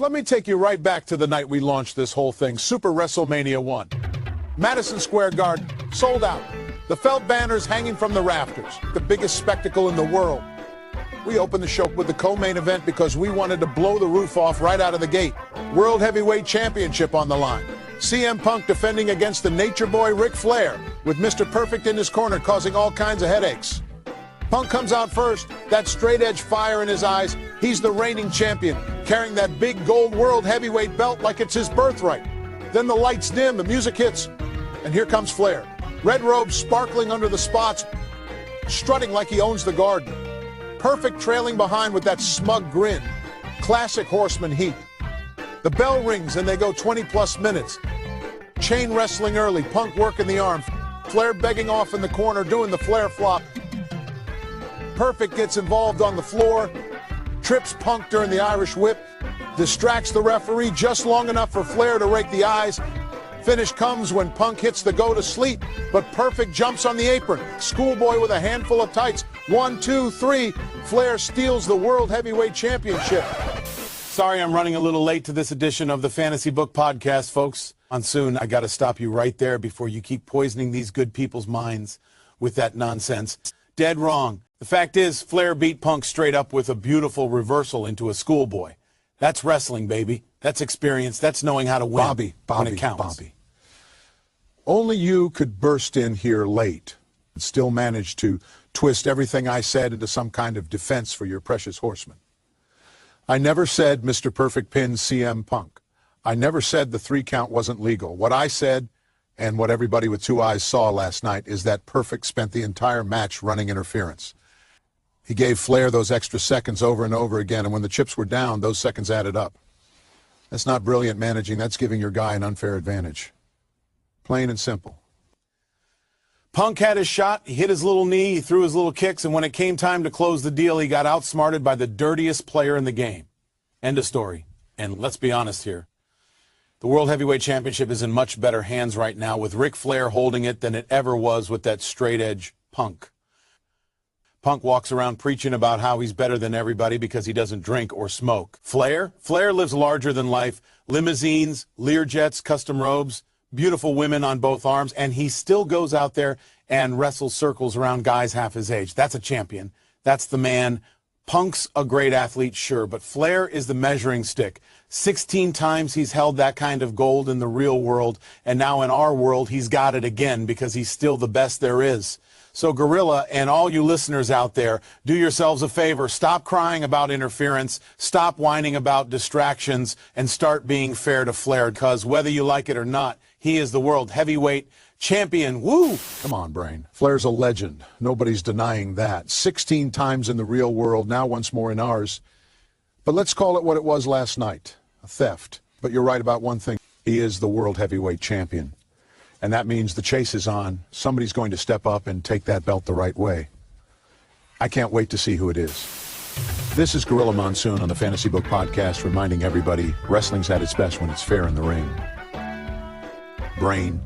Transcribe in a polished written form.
Let me take you right back to the night we launched this whole thing, Super-Wrestlemania 1. Madison Square Garden, sold out. The felt banners hanging from the rafters, the biggest spectacle in the world. We opened the show with the co-main event because we wanted to blow the roof off right out of the gate. World Heavyweight Championship on the line. CM Punk defending against the Nature Boy Ric Flair, with Mr. Perfect in his corner causing all kinds of headaches. Punk comes out first, that straight-edge fire in his eyes. He's the reigning champion, carrying that big gold World Heavyweight belt like it's his birthright. Then the lights dim, the music hits, and here comes Flair. Red robes sparkling under the spots, strutting like he owns the garden. Perfect trailing behind with that smug grin. Classic Horseman heat. The bell rings and they go 20-plus minutes. Chain wrestling early, Punk working the arm. Flair begging off in the corner, doing the Flair flop. Perfect gets involved on the floor, trips Punk during the Irish whip, distracts the referee just long enough for Flair to rake the eyes. Finish comes when Punk hits the go to sleep, but Perfect jumps on the apron. Schoolboy with a handful of tights. 1, 2, 3. Flair steals the World Heavyweight Championship. Sorry I'm running a little late to this edition of the Fantasy Book Podcast, folks. Monsson, I got to stop you right there before you keep poisoning these good people's minds with that nonsense. Dead wrong. The fact is, Flair beat Punk straight up with a beautiful reversal into a schoolboy. That's wrestling, baby. That's experience. That's knowing how to win when it counts. Bobby. Only you could burst in here late and still manage to twist everything I said into some kind of defense for your precious horseman. I never said Mr. Perfect pinned CM Punk. I never said the 3 count wasn't legal. What I said, and what everybody with 2 eyes saw last night, is that Perfect spent the entire match running interference. He gave Flair those extra seconds over and over again, and when the chips were down, those seconds added up. That's not brilliant managing. That's giving your guy an unfair advantage. Plain and simple. Punk had his shot, he hit his little knee, he threw his little kicks, and when it came time to close the deal, he got outsmarted by the dirtiest player in the game. End of story. And let's be honest here. The World Heavyweight Championship is in much better hands right now with Ric Flair holding it than it ever was with that straight-edge Punk. Punk walks around preaching about how he's better than everybody because he doesn't drink or smoke. Flair lives larger than life. Limousines, Learjets, custom robes, beautiful women on both arms, and he still goes out there and wrestles circles around guys half his age. That's a champion. That's the man. Punk's a great athlete, sure, but Flair is the measuring stick. 16 times he's held that kind of gold in the real world, and now in our world he's got it again because he's still the best there is. So Gorilla and all you listeners out there, do yourselves a favor. Stop crying about interference, stop whining about distractions, and start being fair to Flair, because whether you like it or not, he is the World Heavyweight Champion. Woo! Come on, Brain. Flair's a legend. Nobody's denying that. 16 times in the real world, now once more in ours. But let's call it what it was last night, a theft. But you're right about one thing. He is the World Heavyweight Champion. And that means the chase is on. Somebody's going to step up and take that belt the right way. I can't wait to see who it is. This is Gorilla Monsson on the Fantasy Book Podcast, reminding everybody wrestling's at its best when it's fair in the ring. Brain.